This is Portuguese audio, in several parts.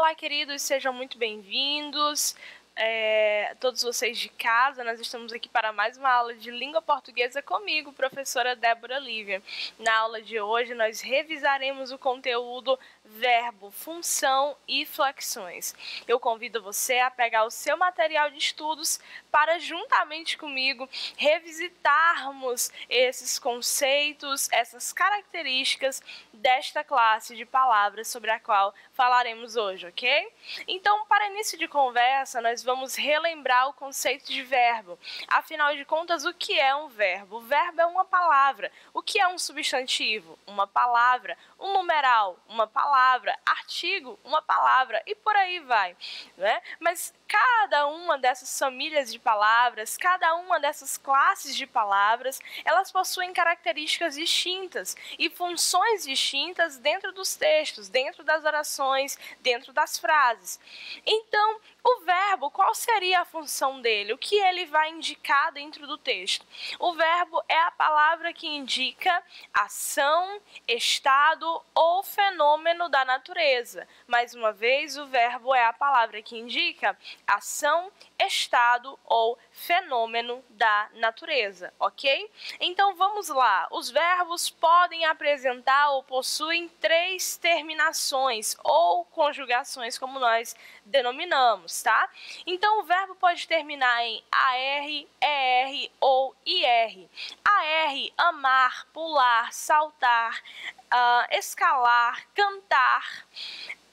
Olá, queridos, sejam muito bem-vindos. Todos vocês de casa, nós estamos aqui para mais uma aula de língua portuguesa comigo, professora Débora Lívia. Na aula de hoje, nós revisaremos o conteúdo verbo, função e flexões. Eu convido você a pegar o seu material de estudos para, juntamente comigo, revisitarmos esses conceitos, essas características desta classe de palavras sobre a qual falaremos hoje, ok? Então, para início de conversa, nós vamos relembrar o conceito de verbo. Afinal de contas, o que é um verbo? O verbo é uma palavra. O que é um substantivo? Uma palavra. Um numeral? Uma palavra. Artigo? Uma palavra. E por aí vai, né? Mas cada uma dessas famílias de palavras, cada uma dessas classes de palavras, elas possuem características distintas e funções distintas dentro dos textos, dentro das orações, dentro das frases. Então, o verbo, qual seria a função dele? O que ele vai indicar dentro do texto? O verbo é a palavra que indica ação, estado ou fenômeno da natureza. Mais uma vez, o verbo é a palavra que indica ação, estado ou fenômeno da natureza, ok? Então vamos lá. Os verbos podem apresentar ou possuem três terminações ou conjugações, como nós denominamos, tá? Então o verbo pode terminar em AR, ER ou IR. AR, amar, pular, saltar, escalar, cantar.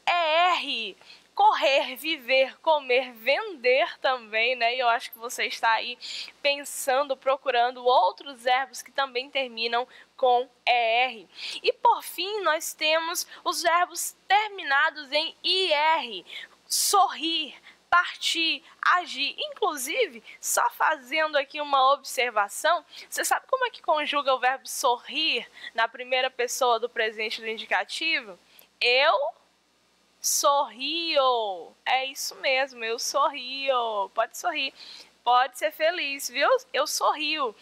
ER, correr, viver, comer, vender também, né? E eu acho que você está aí pensando, procurando outros verbos que também terminam com ER. E por fim, nós temos os verbos terminados em IR. Sorrir, partir, agir. Inclusive, só fazendo aqui uma observação, você sabe como é que conjuga o verbo sorrir na primeira pessoa do presente do indicativo? Eu sorrio. É isso mesmo, eu sorrio. Pode sorrir, pode ser feliz, viu? Eu sorrio.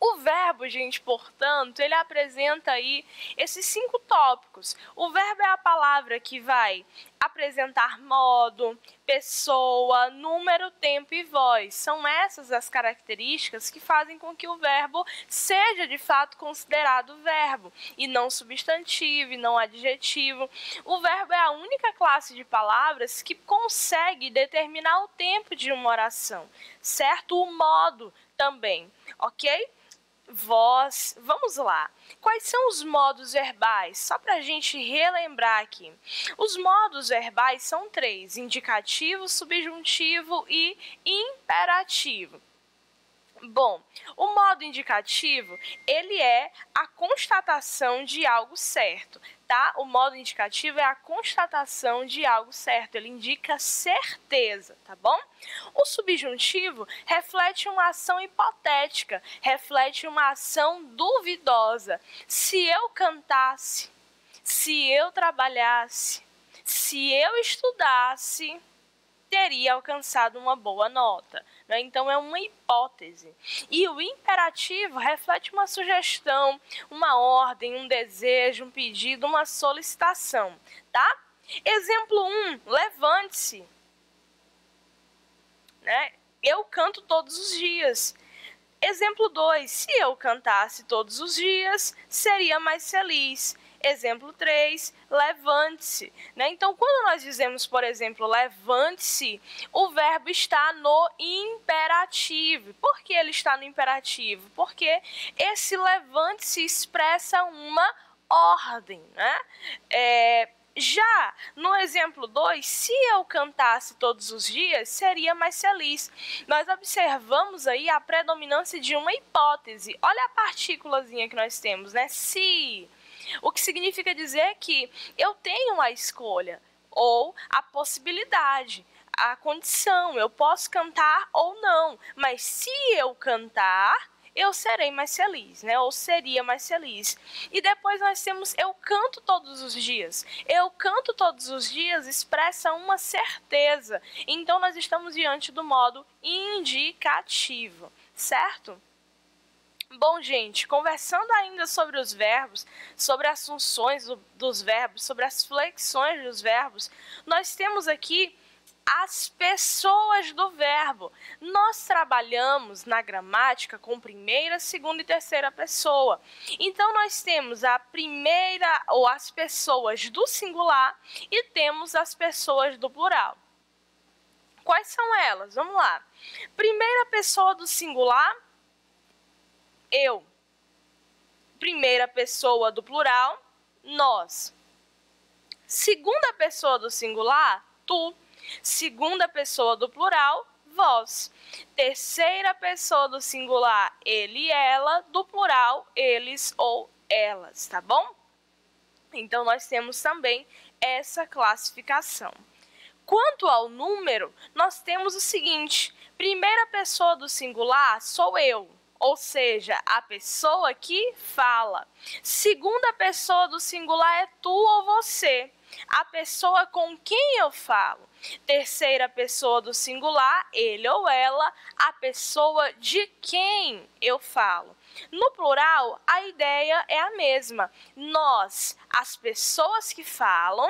O verbo, gente, portanto, ele apresenta aí esses 5 tópicos. O verbo é a palavra que vai apresentar modo, pessoa, número, tempo e voz. São essas as características que fazem com que o verbo seja, de fato, considerado verbo, e não substantivo, e não adjetivo. O verbo é a única classe de palavras que consegue determinar o tempo de uma oração, certo? O modo também, ok? Voz. Vamos lá. Quais são os modos verbais? Só para a gente relembrar aqui. Os modos verbais são 3: indicativo, subjuntivo e imperativo. Bom, o modo indicativo, ele é a constatação de algo certo, tá? O modo indicativo é a constatação de algo certo, ele indica certeza, tá bom? O subjuntivo reflete uma ação hipotética, reflete uma ação duvidosa. Se eu cantasse, se eu trabalhasse, se eu estudasse, teria alcançado uma boa nota, né? Então é uma hipótese. E o imperativo reflete uma sugestão, uma ordem, um desejo, um pedido, uma solicitação, tá? Exemplo 1, levante-se. Né? Eu canto todos os dias. Exemplo 2, se eu cantasse todos os dias, seria mais feliz. Exemplo 3, levante-se. Né? Então, quando nós dizemos, por exemplo, levante-se, o verbo está no imperativo. Por que ele está no imperativo? Porque esse levante-se expressa uma ordem, né? Já no exemplo 2, se eu cantasse todos os dias, seria mais feliz. Nós observamos aí a predominância de uma hipótese. Olha a partículazinha que nós temos, né? Se. O que significa dizer que eu tenho a escolha ou a possibilidade, a condição. Eu posso cantar ou não, mas se eu cantar, eu serei mais feliz, né? Ou seria mais feliz. E depois nós temos eu canto todos os dias. Eu canto todos os dias expressa uma certeza. Então nós estamos diante do modo indicativo, certo? Bom, gente, conversando ainda sobre os verbos, sobre as funções dos verbos, sobre as flexões dos verbos, nós temos aqui as pessoas do verbo. Nós trabalhamos na gramática com primeira, segunda e terceira pessoa. Então, nós temos a primeira ou as pessoas do singular e temos as pessoas do plural. Quais são elas? Vamos lá. Primeira pessoa do singular, eu. Primeira pessoa do plural, nós. Segunda pessoa do singular, tu. Segunda pessoa do plural, vós. Terceira pessoa do singular, ele e ela. Do plural, eles ou elas, tá bom? Então, nós temos também essa classificação. Quanto ao número, nós temos o seguinte: primeira pessoa do singular sou eu, ou seja, a pessoa que fala. Segunda pessoa do singular é tu ou você, a pessoa com quem eu falo. Terceira pessoa do singular, ele ou ela, a pessoa de quem eu falo. No plural, a ideia é a mesma. Nós, as pessoas que falam,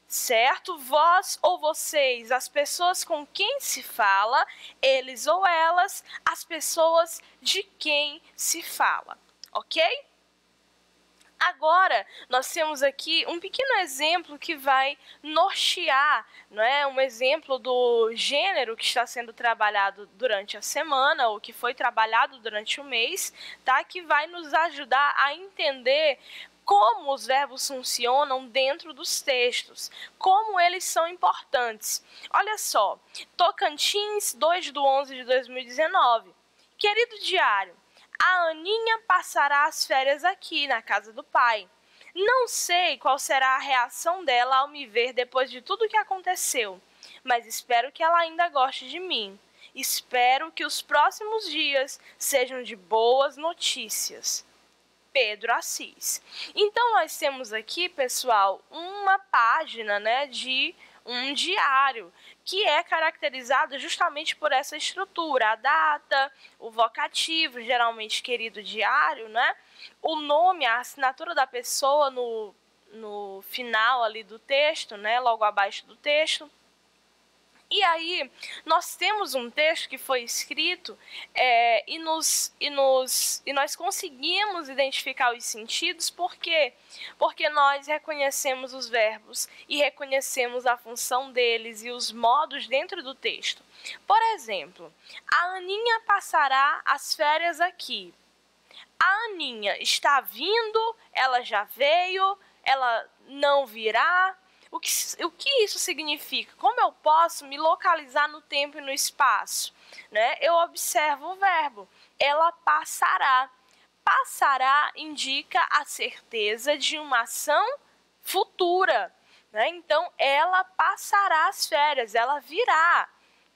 certo? Vós ou vocês, as pessoas com quem se fala, eles ou elas, as pessoas de quem se fala, ok? Agora, nós temos aqui um pequeno exemplo que vai nortear, não é? Um exemplo do gênero que está sendo trabalhado durante a semana ou que foi trabalhado durante o mês, tá? Que vai nos ajudar a entender como os verbos funcionam dentro dos textos, como eles são importantes. Olha só, Tocantins, 2/11/2019. Querido diário, a Aninha passará as férias aqui, na casa do pai. Não sei qual será a reação dela ao me ver depois de tudo o que aconteceu, mas espero que ela ainda goste de mim. Espero que os próximos dias sejam de boas notícias. Pedro Assis. Então, nós temos aqui, pessoal, uma página, né, de um diário, que é caracterizado justamente por essa estrutura, a data, o vocativo, geralmente querido diário, né, o nome, a assinatura da pessoa no final ali do texto, né, logo abaixo do texto. E aí, nós temos um texto que foi escrito e nós conseguimos identificar os sentidos. Por quê? Porque nós reconhecemos os verbos e reconhecemos a função deles e os modos dentro do texto. Por exemplo, a Aninha passará as férias aqui. A Aninha está vindo, ela já veio, ela não virá. O que isso significa? Como eu posso me localizar no tempo e no espaço? Né? Eu observo o verbo, ela passará. Passará indica a certeza de uma ação futura. Né? Então, ela passará as férias, ela virá,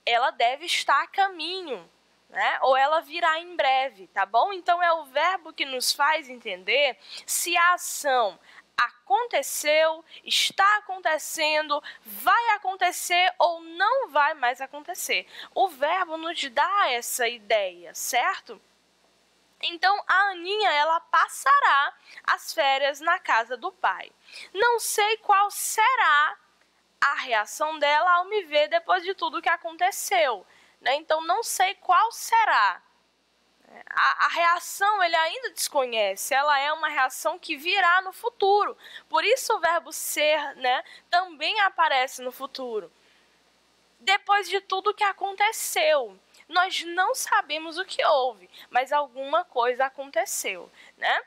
ela deve estar a caminho. Né? Ou ela virá em breve, tá bom? Então, é o verbo que nos faz entender se a ação aconteceu, está acontecendo, vai acontecer ou não vai mais acontecer. O verbo nos dá essa ideia, certo? Então, a Aninha, ela passará as férias na casa do pai. Não sei qual será a reação dela ao me ver depois de tudo que aconteceu. Né? Então, não sei qual será. A reação ele ainda desconhece, ela é uma reação que virá no futuro. Por isso o verbo ser, né, também aparece no futuro. Depois de tudo que aconteceu, nós não sabemos o que houve, mas alguma coisa aconteceu, né?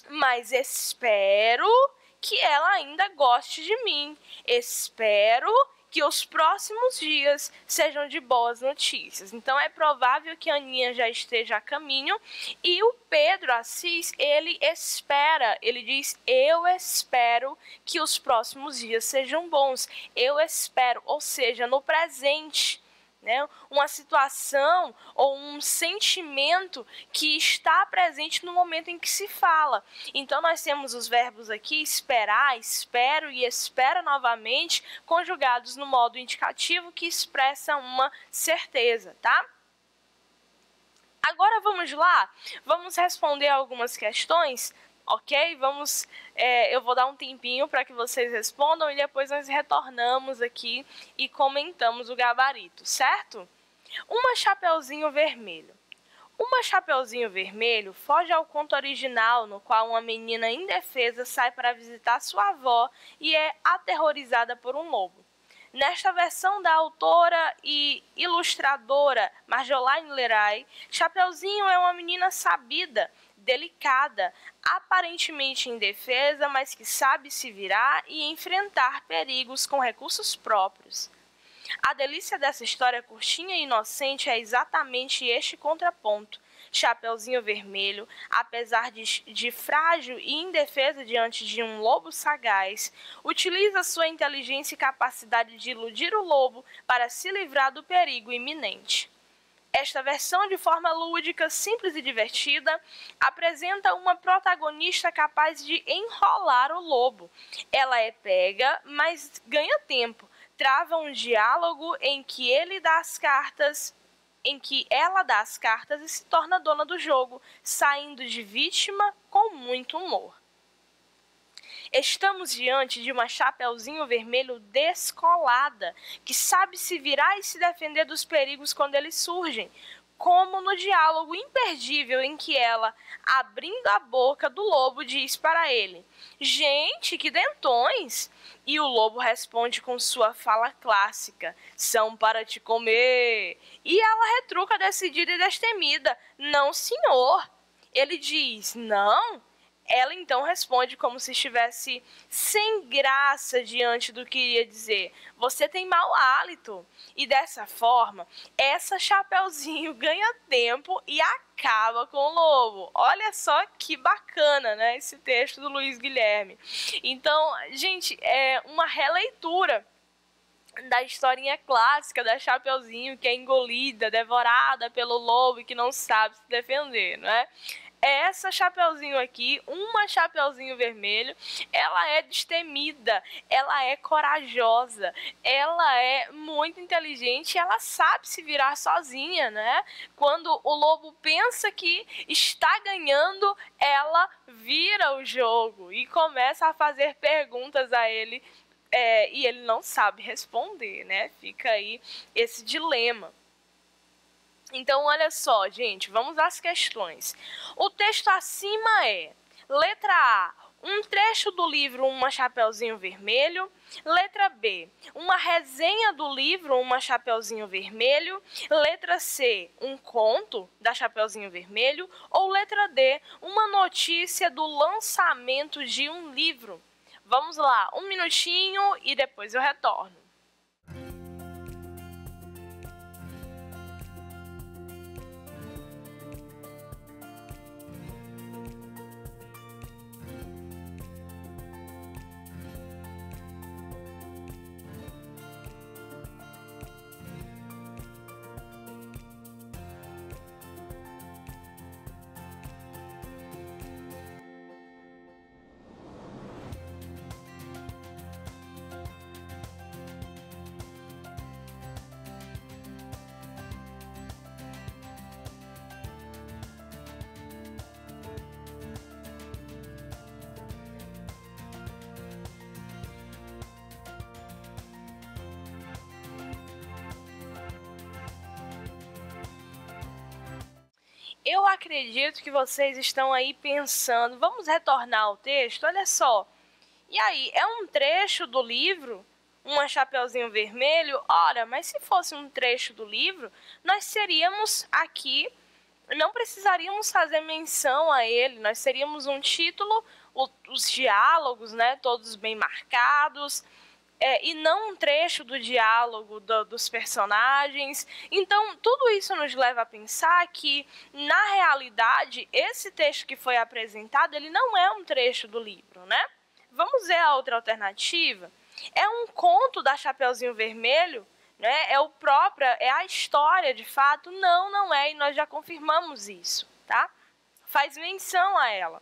Mas espero que ela ainda goste de mim. Espero que os próximos dias sejam de boas notícias. Então, é provável que a Aninha já esteja a caminho e o Pedro Assis, ele espera, ele diz, eu espero que os próximos dias sejam bons. Eu espero, ou seja, no presente. Né? Uma situação ou um sentimento que está presente no momento em que se fala. Então, nós temos os verbos aqui, esperar, espero e espera novamente, conjugados no modo indicativo que expressa uma certeza, tá? Agora vamos lá, vamos responder algumas questões, ok? Eu vou dar um tempinho para que vocês respondam e depois nós retornamos aqui e comentamos o gabarito, certo? Uma Chapeuzinho Vermelho. Uma Chapeuzinho Vermelho foge ao conto original, no qual uma menina indefesa sai para visitar sua avó e é aterrorizada por um lobo. Nesta versão da autora e ilustradora Marjolaine Leray, Chapeuzinho é uma menina sabida, delicada, aparentemente indefesa, mas que sabe se virar e enfrentar perigos com recursos próprios. A delícia dessa história curtinha e inocente é exatamente este contraponto. Chapeuzinho Vermelho, apesar de frágil e indefesa diante de um lobo sagaz, utiliza sua inteligência e capacidade de iludir o lobo para se livrar do perigo iminente. Esta versão, de forma lúdica, simples e divertida, apresenta uma protagonista capaz de enrolar o lobo. Ela é pega, mas ganha tempo. Trava um diálogo em que ela dá as cartas e se torna dona do jogo, saindo de vítima com muito humor. Estamos diante de uma Chapeuzinho Vermelho descolada, que sabe se virar e se defender dos perigos quando eles surgem, como no diálogo imperdível em que ela, abrindo a boca do lobo, diz para ele: "Gente, que dentões!" E o lobo responde com sua fala clássica: "São para te comer." E ela retruca decidida e destemida: "Não, senhor." Ele diz: "Não?" Ela então responde como se estivesse sem graça diante do que iria dizer: "Você tem mau hálito." E dessa forma, essa Chapeuzinho ganha tempo e acaba com o lobo. Olha só que bacana, né, esse texto do Luiz Guilherme. Então, gente, é uma releitura da historinha clássica da Chapeuzinho, que é engolida, devorada pelo lobo e que não sabe se defender, não é? Essa Chapeuzinho aqui, uma Chapeuzinho Vermelho, ela é destemida, ela é corajosa, ela é muito inteligente, ela sabe se virar sozinha, né? Quando o lobo pensa que está ganhando, ela vira o jogo e começa a fazer perguntas a ele, e ele não sabe responder, né? Fica aí esse dilema. Então, olha só, gente, vamos às questões. O texto acima é: letra A, um trecho do livro Uma Chapeuzinho Vermelho. Letra B, uma resenha do livro Uma Chapeuzinho Vermelho. Letra C, um conto da Chapeuzinho Vermelho. Ou letra D, uma notícia do lançamento de um livro. Vamos lá, um minutinho e depois eu retorno. Eu acredito que vocês estão aí pensando, vamos retornar ao texto? Olha só, e aí, é um trecho do livro, Uma Chapeuzinho Vermelho? Ora, mas se fosse um trecho do livro, nós seríamos aqui, não precisaríamos fazer menção a ele, nós teríamos um título, os diálogos, né, todos bem marcados, e não um trecho do diálogo dos personagens. Então, tudo isso nos leva a pensar que, na realidade, esse texto que foi apresentado, ele não é um trecho do livro, né? Vamos ver a outra alternativa. É um conto da Chapeuzinho Vermelho, né? É a história, de fato? Não, não é, e nós já confirmamos isso, tá? Faz menção a ela.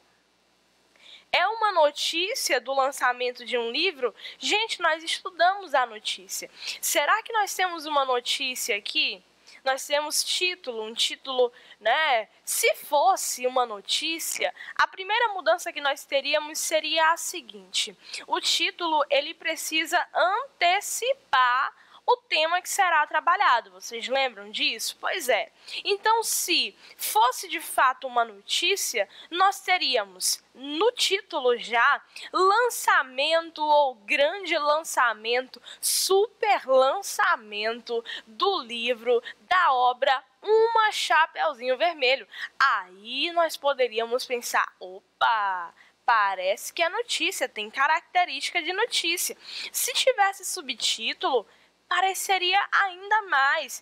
É uma notícia do lançamento de um livro? Gente, nós estudamos a notícia. Será que nós temos uma notícia aqui? nós temos título, um título, né? Se fosse uma notícia, a primeira mudança que nós teríamos seria a seguinte: o título ele precisa antecipar o tema que será trabalhado. Vocês lembram disso? Pois é. Então, se fosse de fato uma notícia, nós teríamos no título já lançamento ou grande lançamento, super lançamento do livro, da obra Uma Chapeuzinho Vermelho. Aí nós poderíamos pensar, opa, parece que é notícia, tem característica de notícia. Se tivesse subtítulo, pareceria ainda mais.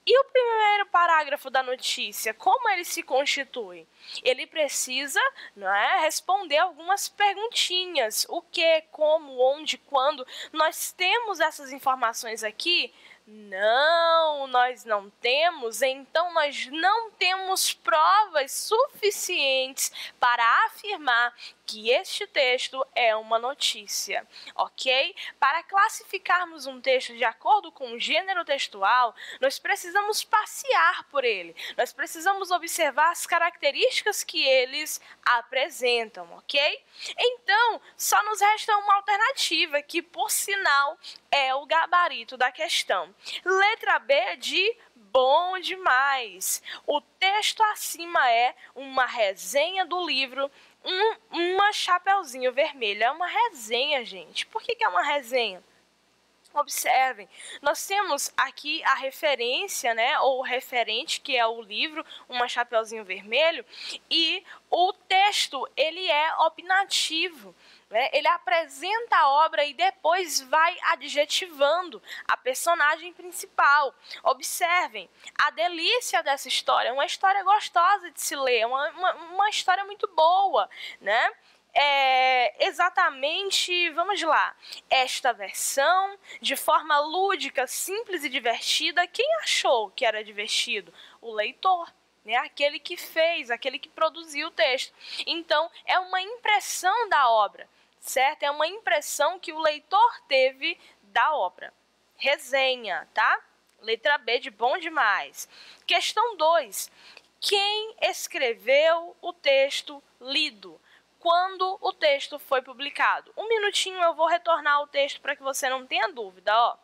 E o primeiro parágrafo da notícia, como ele se constitui? Ele precisa, não é, responder algumas perguntinhas. O que, como, onde, quando. Nós temos essas informações aqui? Não, nós não temos, então nós não temos provas suficientes para afirmar que este texto é uma notícia, ok? Para classificarmos um texto de acordo com o gênero textual, nós precisamos passear por ele, nós precisamos observar as características que eles apresentam, ok? Então, só nos resta uma alternativa, que por sinal é o gabarito da questão. Letra B de bom demais. O texto acima é uma resenha do livro Uma Chapeuzinho Vermelho. É uma resenha, gente. Por que é uma resenha? Observem, nós temos aqui a referência, né, ou o referente, que é o livro Uma Chapeuzinho Vermelho, e o texto, ele é opinativo, né? Ele apresenta a obra e depois vai adjetivando a personagem principal. Observem, a delícia dessa história, é uma história gostosa de se ler, uma história muito boa, né? Exatamente, vamos lá, esta versão, de forma lúdica, simples e divertida, quem achou que era divertido? O leitor, né? Aquele que fez, aquele que produziu o texto. Então, é uma impressão da obra, certo? É uma impressão que o leitor teve da obra. Resenha, tá? Letra B de bom demais. Questão 2. Quem escreveu o texto lido? Quando o texto foi publicado? Um minutinho, eu vou retornar ao texto para que você não tenha dúvida, ó.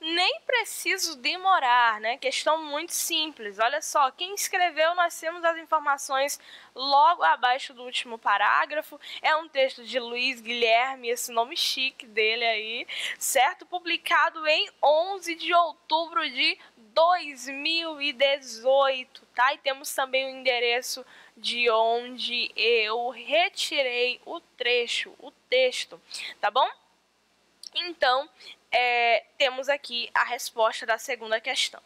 Nem preciso demorar, né? Questão muito simples. Olha só, quem escreveu, nós temos as informações logo abaixo do último parágrafo. É um texto de Luiz Guilherme, esse nome chique dele aí, certo? Publicado em 11 de outubro de 2018, tá? E temos também o endereço de onde eu retirei o trecho, o texto, tá bom? Então, temos aqui a resposta da segunda questão.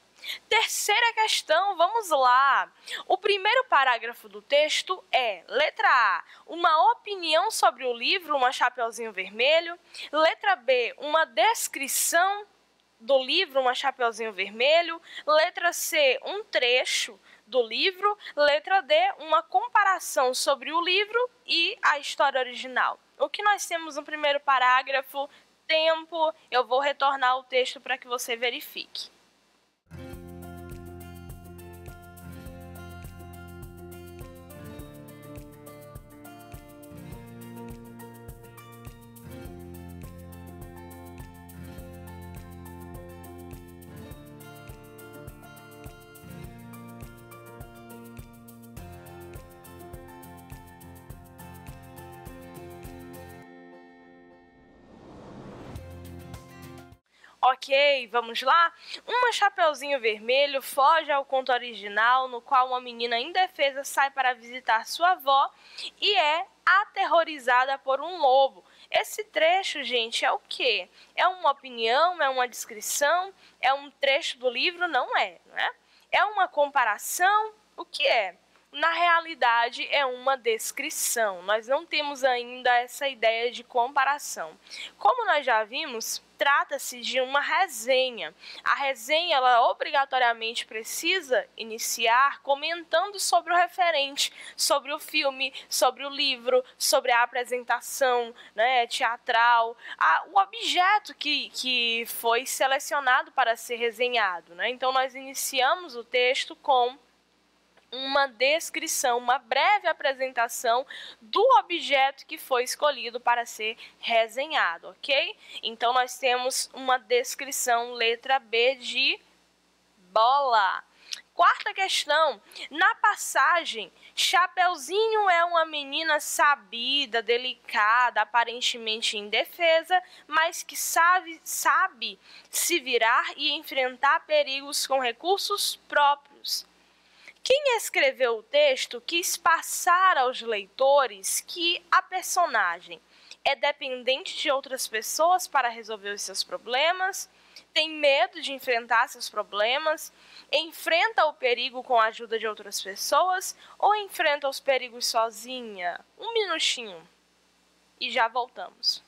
Terceira questão, vamos lá. O primeiro parágrafo do texto é, letra A, uma opinião sobre o livro Uma Chapeuzinho Vermelho. Letra B, uma descrição do livro Uma Chapeuzinho Vermelho. Letra C, um trecho do livro. Letra D, uma comparação sobre o livro e a história original. O que nós temos no primeiro parágrafo? Tempo, eu vou retornar o texto para que você verifique. Ok, vamos lá? Uma Chapeuzinho Vermelho foge ao conto original, no qual uma menina indefesa sai para visitar sua avó e é aterrorizada por um lobo. Esse trecho, gente, é o quê? É uma opinião? É uma descrição? É um trecho do livro? Não é, não é? É uma comparação? O que é? Na realidade, é uma descrição. Nós não temos ainda essa ideia de comparação. Como nós já vimos, trata-se de uma resenha. A resenha, ela obrigatoriamente precisa iniciar comentando sobre o referente, sobre o filme, sobre o livro, sobre a apresentação, né, teatral, o objeto que foi selecionado para ser resenhado, né? Então, nós iniciamos o texto com uma descrição, uma breve apresentação do objeto que foi escolhido para ser resenhado, ok? Então, nós temos uma descrição, letra B, de bola. Quarta questão, na passagem, Chapeuzinho é uma menina sabida, delicada, aparentemente indefesa, mas que sabe se virar e enfrentar perigos com recursos próprios. Quem escreveu o texto quis passar aos leitores que a personagem é dependente de outras pessoas para resolver os seus problemas, tem medo de enfrentar seus problemas, enfrenta o perigo com a ajuda de outras pessoas ou enfrenta os perigos sozinha? Um minutinho e já voltamos.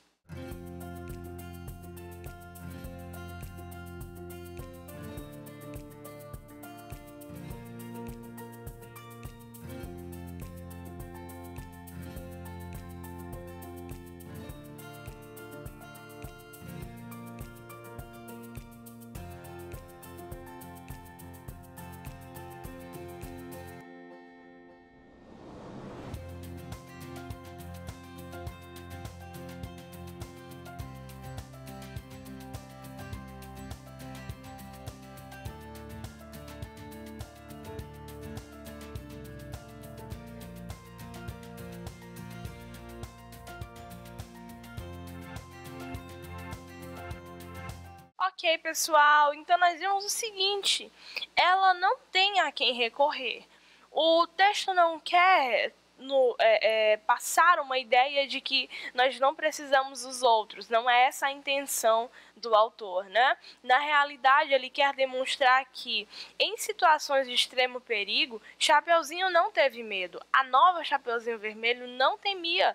Ok, pessoal, então nós vimos o seguinte, ela não tem a quem recorrer. O texto não quer passar uma ideia de que nós não precisamos dos outros, não é essa a intenção do autor, né? Na realidade, ele quer demonstrar que, em situações de extremo perigo, Chapeuzinho não teve medo. A nova Chapeuzinho Vermelho não temia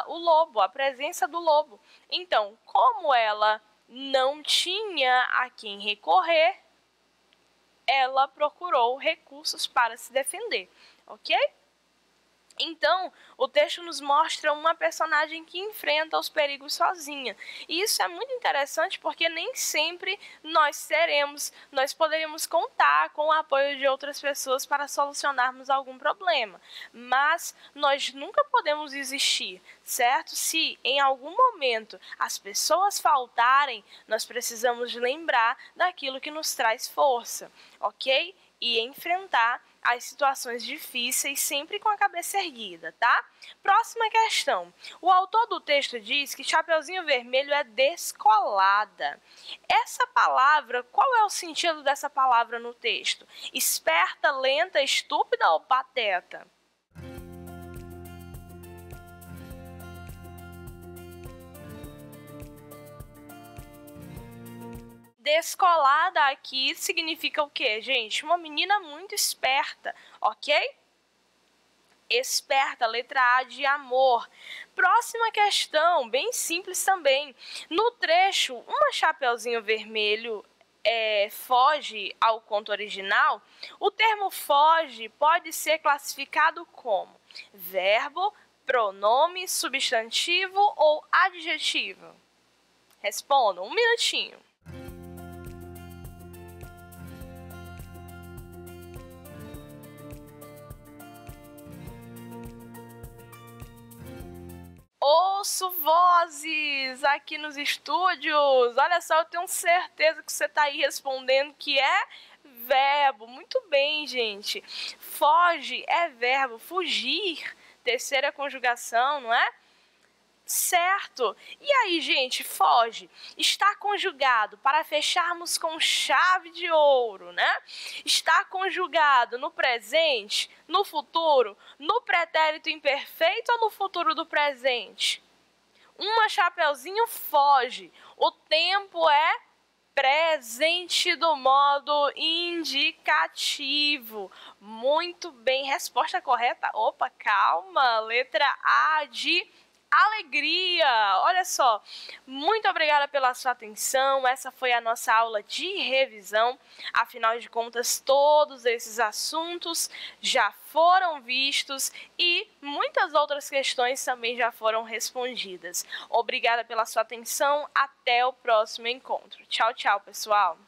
o lobo, a presença do lobo. Então, como ela não tinha a quem recorrer, ela procurou recursos para se defender, ok? Então, o texto nos mostra uma personagem que enfrenta os perigos sozinha. E isso é muito interessante porque nem sempre nós poderíamos contar com o apoio de outras pessoas para solucionarmos algum problema. Mas nós nunca podemos desistir, certo? Se em algum momento as pessoas faltarem, nós precisamos lembrar daquilo que nos traz força, ok? E enfrentar as situações difíceis sempre com a cabeça erguida, tá? Próxima questão. O autor do texto diz que Chapeuzinho Vermelho é descolada. Essa palavra, qual é o sentido dessa palavra no texto? Esperta, lenta, estúpida ou pateta? Descolada aqui significa o quê, gente? Uma menina muito esperta, ok? Esperta, letra A de amor. Próxima questão, bem simples também. No trecho, uma Chapeuzinho Vermelho foge ao conto original, o termo foge pode ser classificado como verbo, pronome, substantivo ou adjetivo? Respondam, um minutinho. Ouço vozes aqui nos estúdios. Olha só, eu tenho certeza que você está aí respondendo que é verbo. Muito bem, gente. Foge é verbo. Fugir, terceira conjugação, não é? Certo. E aí, gente, foge. Está conjugado para fecharmos com chave de ouro, né? Está conjugado no presente, no futuro, no pretérito imperfeito ou no futuro do presente? Uma Chapeuzinho foge. O tempo é presente do modo indicativo. Muito bem. Resposta correta. Opa, calma. Letra A de alegria! Olha só, muito obrigada pela sua atenção. Essa foi a nossa aula de revisão. Afinal de contas, todos esses assuntos já foram vistos e muitas outras questões também já foram respondidas. Obrigada pela sua atenção. Até o próximo encontro. Tchau, tchau, pessoal!